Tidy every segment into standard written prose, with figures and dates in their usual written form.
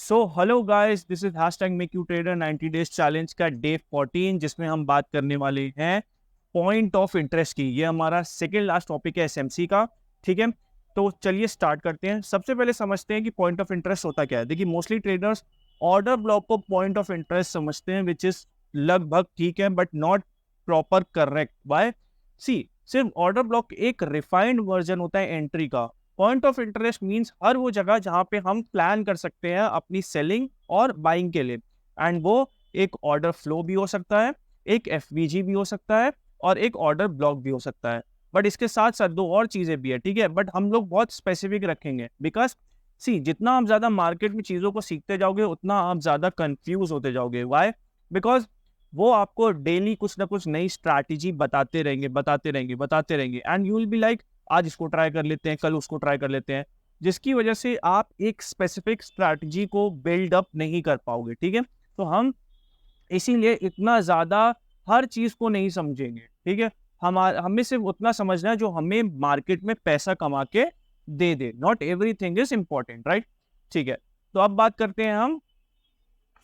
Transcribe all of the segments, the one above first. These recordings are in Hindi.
So hello guys, this is hashtag make you trader 90 days challenge का डे 14, जिसमें हम बात करने वाले हैं पॉइंट ऑफ इंटरेस्ट की। ये हमारा सेकेंड लास्ट टॉपिक है एसएमसी का। ठीक है, तो चलिए स्टार्ट करते हैं। सबसे पहले समझते हैं कि पॉइंट ऑफ इंटरेस्ट होता क्या है। देखिए, मोस्टली ट्रेडर्स ऑर्डर ब्लॉक को पॉइंट ऑफ इंटरेस्ट समझते हैं, विच इज लगभग ठीक है but not proper correct. Why? See, सिर्फ ऑर्डर ब्लॉक एक रिफाइंड वर्जन होता है एंट्री का। पॉइंट ऑफ इंटरेस्ट मींस हर वो जगह जहां पे हम प्लान कर सकते हैं अपनी सेलिंग और बाइंग के लिए, एंड वो एक ऑर्डर फ्लो भी हो सकता है, एक एफवीजी भी हो सकता है और एक ऑर्डर ब्लॉक भी हो सकता है। बट इसके साथ साथ दो और चीजें भी है, ठीक है, बट हम लोग बहुत स्पेसिफिक रखेंगे बिकॉज सी, जितना आप ज्यादा मार्केट में चीजों को सीखते जाओगे उतना आप ज्यादा कंफ्यूज होते जाओगे। वाई? बिकॉज वो आपको डेली कुछ ना कुछ नई स्ट्रैटेजी बताते रहेंगे बताते रहेंगे बताते रहेंगे, and you will be like आज इसको ट्राई कर लेते हैं, कल उसको ट्राई कर लेते हैं, जिसकी वजह से आप एक स्पेसिफिक स्ट्रैटेजी को बिल्ड अप नहीं कर पाओगे। ठीक है, तो हम इसीलिए इतना ज्यादा हर चीज को नहीं समझेंगे। ठीक है, हमें सिर्फ उतना समझना है जो हमें मार्केट में पैसा कमा के दे। Not everything is important, right? ठीक है, तो अब बात करते हैं हम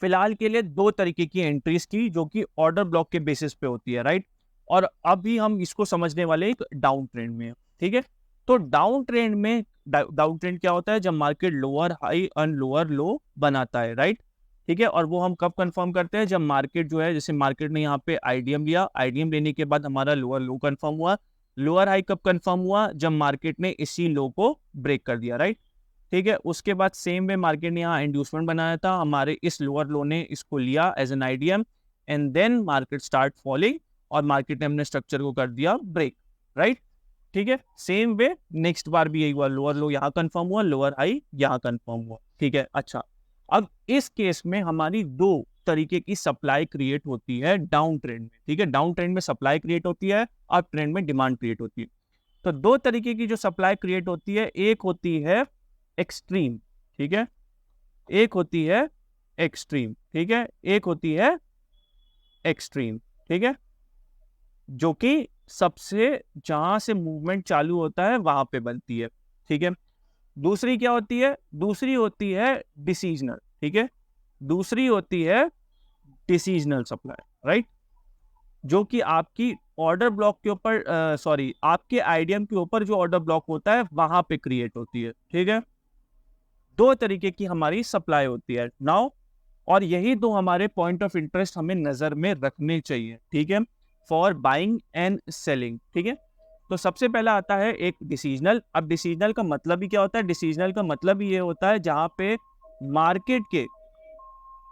फिलहाल के लिए दो तरीके की एंट्रीज की, जो कि ऑर्डर ब्लॉक के बेसिस पे होती है, राइट? और अभी हम इसको समझने वाले एक डाउन ट्रेंड में। ठीक है, तो डाउन ट्रेंड में डाउन ट्रेंड क्या होता है? जब market lower high and lower लो बनाता है, राइट? ठीक है, और वो हम कब कंफर्म करते हैं? जब मार्केट जो है, जैसे मार्केट ने यहाँ पे आईडीएम लिया, आईडीएम लेने के बाद हमारा लोअर लो कंफर्म हुआ। लोअर हाई कब कंफर्म हुआ? जब मार्केट ने इसी लो को ब्रेक कर दिया, राइट? ठीक है, उसके बाद सेम वे मार्केट ने यहाँ इंड्यूसमेंट बनाया था, हमारे इस लोअर लो ने इसको लिया as an IDM, and then market start falling और मार्केट ने हमने स्ट्रक्चर को कर दिया ब्रेक, राइट? ठीक है, सेम वे नेक्स्ट बार भी यही हुआ, लोअर लो यहाँ कंफर्म हुआ, लोअर हाई यहाँ कंफर्म हुआ। ठीक है, अच्छा, अब इस केस में हमारी दो तरीके की सप्लाई क्रिएट होती है डाउन ट्रेंड में। ठीक है, डाउन ट्रेंड में सप्लाई क्रिएट होती है, अप ट्रेंड में डिमांड क्रिएट होती है। तो दो तरीके की जो सप्लाई क्रिएट होती है, एक होती है एक्सट्रीम, ठीक है, एक होती है एक्सट्रीम, ठीक है, एक होती है एक्सट्रीम, ठीक है, जो कि सबसे जहां से मूवमेंट चालू होता है वहां पे बनती है। ठीक है, दूसरी क्या होती है? दूसरी होती है डिसीजनल। ठीक है, दूसरी होती है डिसीजनल सप्लाई, राइट? जो कि आपकी ऑर्डर ब्लॉक के ऊपर सॉरी आपके आईडीएम के ऊपर जो ऑर्डर ब्लॉक होता है वहां पे क्रिएट होती है। ठीक है, दो तरीके की हमारी सप्लाई होती है नाउ, और यही दो हमारे पॉइंट ऑफ इंटरेस्ट हमें नजर में रखने चाहिए। ठीक है, फॉर बाइंग एंड सेलिंग। ठीक है, तो सबसे पहला आता है एक डिसीजनल। अब डिसीजनल का मतलब ही क्या होता है? डिसीजनल का मतलब ही ये होता है जहां पे मार्केट के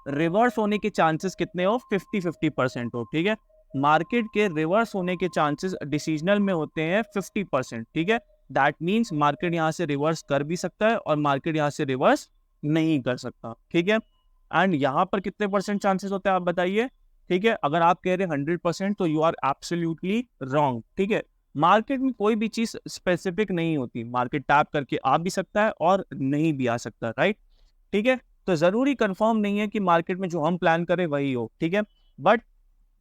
रिवर्स होने के चांसेस कितने हो? 50-50% हो। ठीक है, मार्केट के रिवर्स होने के चांसेस डिसीजनल में होते हैं 50%। ठीक है, दैट मीन्स मार्केट यहाँ से रिवर्स कर भी सकता है और मार्केट यहाँ से रिवर्स नहीं कर सकता। ठीक है, एंड यहाँ पर कितने परसेंट चांसेस होते हैं आप बताइए? ठीक है, अगर आप कह रहे हैं 100% तो यू आर एब्सोल्युटली रॉन्ग। ठीक है, मार्केट में कोई भी चीज स्पेसिफिक नहीं होती, मार्केट टैप करके आ भी सकता है और नहीं भी आ सकता, राइट? ठीक है, तो जरूरी कंफर्म नहीं है कि मार्केट में जो हम प्लान करें वही हो। ठीक है, बट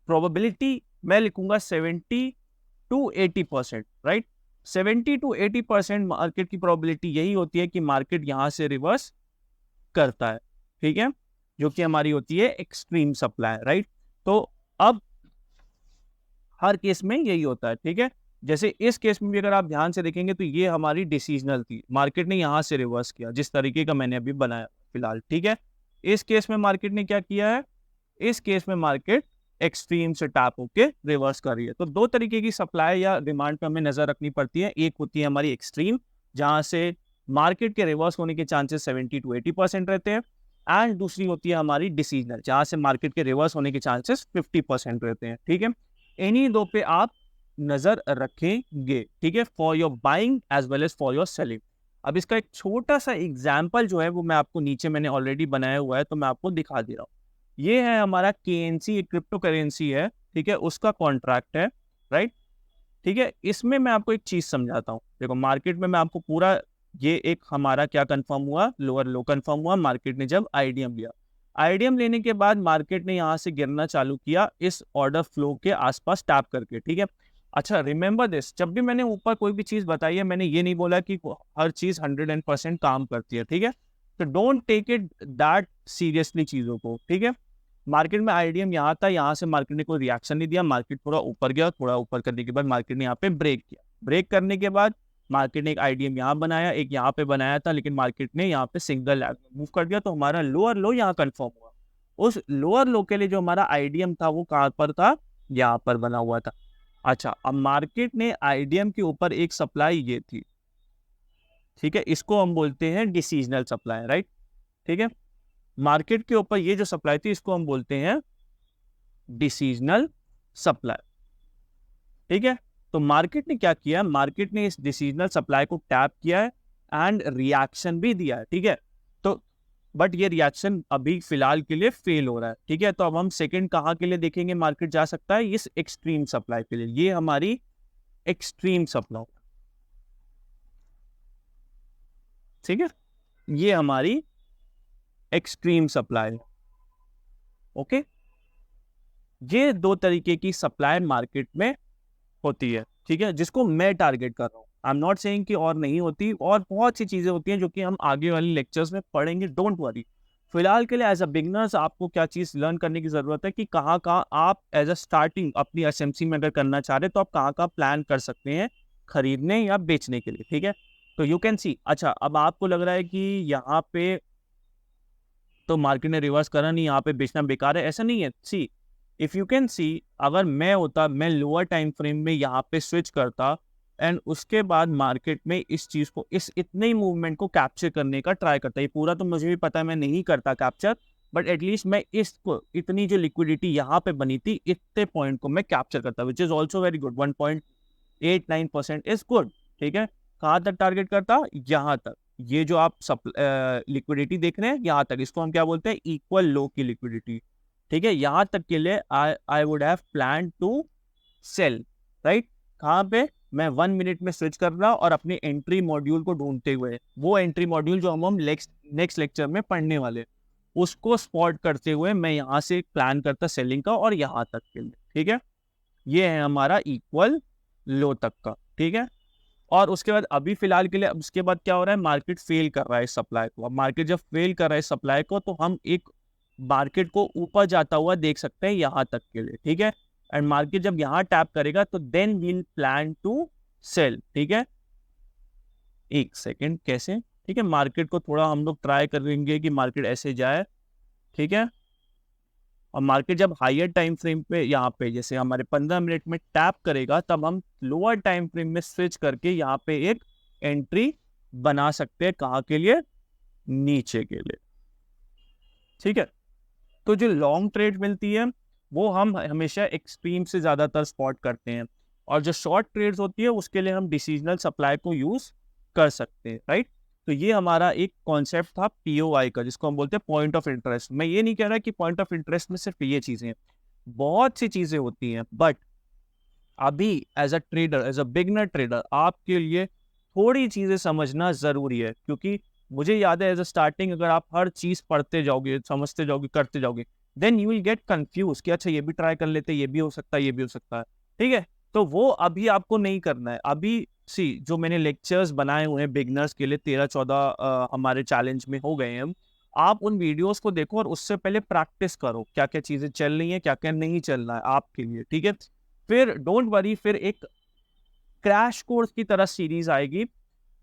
प्रोबेबिलिटी मैं लिखूंगा 70-80%, राइट? 70-80% मार्केट की प्रोबेबिलिटी यही होती है कि मार्केट यहां से रिवर्स करता है। ठीक है, जो कि हमारी होती है एक्सट्रीम सप्लाई, राइट? तो अब हर केस में यही होता है। ठीक है, जैसे इस केस में भी अगर आप ध्यान से देखेंगे तो ये हमारी डिसीजनल थी, मार्केट ने यहां से रिवर्स किया जिस तरीके का मैंने अभी बनाया फिलहाल। ठीक है, इस केस में मार्केट ने क्या किया है? इस केस में मार्केट एक्सट्रीम से टैप होके रिवर्स कर रही है। तो दो तरीके की सप्लाई या डिमांड पे हमें नजर रखनी पड़ती है। एक होती है हमारी एक्सट्रीम, जहां से मार्केट के रिवर्स होने के चांसेस 70-80% रहते हैं, एंड दूसरी होती है हमारी डिसीजनल, जहां से मार्केट के रिवर्स होने के चांसेस 50% रहते हैं। ठीक है, इन्हीं दो पे आप नजर रखेंगे। ठीक है, for your buying as well as for your selling. अब इसका एक छोटा सा एग्जाम्पल जो है वो मैं आपको नीचे मैंने ऑलरेडी बनाया हुआ है, तो मैं आपको दिखा दे रहा हूँ। ये है हमारा केएनसी, एक क्रिप्टो करेंसी है। ठीक है, उसका कॉन्ट्रैक्ट है, राइट? ठीक है, इसमें मैं आपको एक चीज समझाता हूँ। देखो, मार्केट में मैं आपको पूरा ये एक हमारा क्या कंफर्म हुआ? लोअर लो कंफर्म हुआ मार्केट ने जब आईडीएम लिया। आईडीएम लेने के बाद मार्केट ने यहाँ से गिरना चालू किया इस ऑर्डर फ्लो के आसपास टैप करके। ठीक है, अच्छा, रिमेंबर दिस, जब भी मैंने ऊपर कोई भी चीज बताई है मैंने ये नहीं बोला कि हर चीज 100% काम करती है। ठीक है, तो don't take it that seriously चीज़ों को, ठीक है। मार्केट में आईडीएम यहाँ था, यहाँ से मार्केट ने कोई रिएक्शन नहीं दिया, मार्केट थोड़ा ऊपर गया, थोड़ा ऊपर करने के बाद मार्केट ने यहाँ पे ब्रेक किया। ब्रेक करने के बाद मार्केट ने एक आईडीएम यहाँ बनाया, एक यहाँ पे बनाया था, लेकिन मार्केट ने यहाँ पे सिंगल लैग मूव कर दिया, तो हमारा लोअर लो यहाँ कंफर्म हुआ। उस लोअर लो के लिए जो हमारा आईडीएम था वो कहाँ पर था, यहाँ पर बना हुआ था। अच्छा, अब मार्केट ने आईडीएम के ऊपर एक सप्लाई ये थी, ठीक है, इसको हम बोलते हैं डिसीजनल सप्लाई, राइट, ठीक है। मार्केट के ऊपर ये जो सप्लाई थी इसको हम बोलते हैं डिसीजनल सप्लाई, ठीक है। तो मार्केट ने क्या किया, मार्केट ने इस डिसीजनल सप्लाई को टैप किया है एंड रिएक्शन भी दिया है, ठीक है। तो बट ये रिएक्शन अभी फिलहाल के लिए फेल हो रहा है, ठीक है। तो अब हम सेकंड कहाँ के लिए देखेंगे मार्केट जा सकता है, इस एक्सट्रीम सप्लाई के लिए। ये हमारी एक्सट्रीम सप्लाई, ठीक है, ये हमारी एक्सट्रीम सप्लाई, ओके। ये दो तरीके की सप्लाई मार्केट में होती है, ठीक है, जिसको मैं टारगेट कर रहा हूँ। आई एम नॉट सेइंग कि और नहीं होती, और बहुत सी चीजें होती हैं जो कि हम आगे वाले लेक्चर्स में पढ़ेंगे, डोंट वरी। फिलहाल के लिए एज अ बिगनर्स आपको क्या चीज लर्न करने की जरूरत है कि कहाँ कहाँ आप एज अ स्टार्टिंग अपनी एसएमसी में अगर करना चाह रहे तो आप कहाँ कहाँ प्लान कर सकते हैं खरीदने या बेचने के लिए, ठीक है। तो यू कैन सी, अच्छा अब आपको लग रहा है कि यहाँ पे तो मार्केट ने रिवर्स करा नहीं, यहाँ पे बेचना बेकार है, ऐसा नहीं है। सी, इफ यू कैन सी, अगर मैं होता, मैं लोअर टाइम फ्रेम में यहाँ पे स्विच करता एंड उसके बाद मार्केट में इस चीज को, इस इतने ही मूवमेंट को कैप्चर करने का ट्राई करता। ये पूरा तो मुझे भी पता है मैं नहीं करता कैप्चर, बट एटलीस्ट मैं इसको, इतनी जो लिक्विडिटी यहाँ पे बनी थी, इतने पॉइंट को मैं कैप्चर करता, which is also very good. 1.89% is good, ठीक है। कहाँ तक टारगेट करता, यहाँ तक। ये जो आप लिक्विडिटी देख रहे हैं यहाँ तक, इसको हम क्या बोलते हैं, इक्वल लो की लिक्विडिटी, ठीक है। यहाँ तक के लिए I would have plan to sell, right. कहाँ पे, मैं 1 मिनट में स्विच कर रहा और अपने एंट्री मॉड्यूल को ढूंढते हुए, वो एंट्री मॉड्यूल जो हम नेक्स्ट लेक्चर में पढ़ने वाले, उसको स्पॉट करते हुए मैं यहाँ से प्लान करता सेलिंग का, और यहाँ तक के लिए, ठीक है। ये है हमारा इक्वल लो तक का, ठीक है। और उसके बाद अभी फिलहाल के लिए, अब उसके बाद क्या हो रहा है, मार्केट फेल कर रहा है इस सप्लाई को। अब मार्केट जब फेल कर रहा है इस सप्लाई को, तो हम एक मार्केट को ऊपर जाता हुआ देख सकते हैं यहाँ तक के लिए, ठीक है। एंड मार्केट जब यहाँ टैप करेगा तो then we'll plan to sell, ठीक है। एक सेकेंड, कैसे, ठीक है, मार्केट को थोड़ा हम लोग ट्राई करेंगे कि मार्केट ऐसे जाए, ठीक है। और मार्केट जब हायर टाइम फ्रेम पे, यहाँ पे जैसे हमारे 15 मिनट में टैप करेगा, तब हम लोअर टाइम फ्रेम में स्विच करके यहाँ पे एक एंट्री बना सकते हैं, कहाँ के लिए, नीचे के लिए, ठीक है। तो जो लॉन्ग ट्रेड मिलती है वो हम हमेशा एक्सट्रीम से ज़्यादातर स्पॉट करते हैं, और जो शॉर्ट ट्रेड्स होती है उसके लिए हम डिसीजनल सप्लाई को यूज़ कर सकते हैं, राइट। तो ये हमारा एक कॉन्सेप्ट था पीओआई का, जिसको हम बोलते हैं पॉइंट ऑफ इंटरेस्ट। मैं ये नहीं कह रहा कि पॉइंट ऑफ इंटरेस्ट में सिर्फ ये चीज़ें हैं, बहुत सी चीज़ें होती हैं, बट अभी as a trader, as a beginner trader, आपके लिए थोड़ी चीज़ें समझना ज़रूरी है। क्योंकि मुझे याद है एज अ स्टार्टिंग, अगर आप हर चीज़ पढ़ते जाओगे, समझते जाओगे, करते जाओगे, then you will get confuse कि अच्छा ये भी ट्राई कर लेते, ये भी हो सकता है, ये भी हो सकता है, ठीक है। तो वो अभी आपको नहीं करना है। अभी सी, जो मैंने लेक्चर्स बनाए हुए हैं बिगनर्स के लिए, 13-14 हमारे चैलेंज में हो गए हैं, आप उन वीडियोस को देखो और उससे पहले प्रैक्टिस करो, क्या क्या चीज़ें चल रही हैं, क्या क्या नहीं चल रहा है आपके लिए, ठीक है। फिर डोंट वरी, फिर एक क्रैश कोर्स की तरह सीरीज आएगी,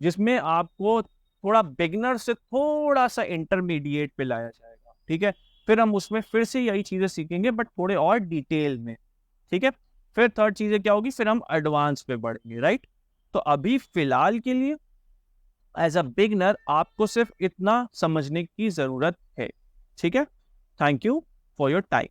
जिसमें आपको थोड़ा बिगनर से थोड़ा सा इंटरमीडिएट पे लाया जाएगा, ठीक है। फिर हम उसमें फिर से यही चीजें सीखेंगे, बट थोड़े और डिटेल में, ठीक है। फिर थर्ड चीजें क्या होगी, फिर हम एडवांस पे बढ़ेंगे, राइट। तो अभी फिलहाल के लिए एज अ बिगनर आपको सिर्फ इतना समझने की जरूरत है, ठीक है। Thank you for your time.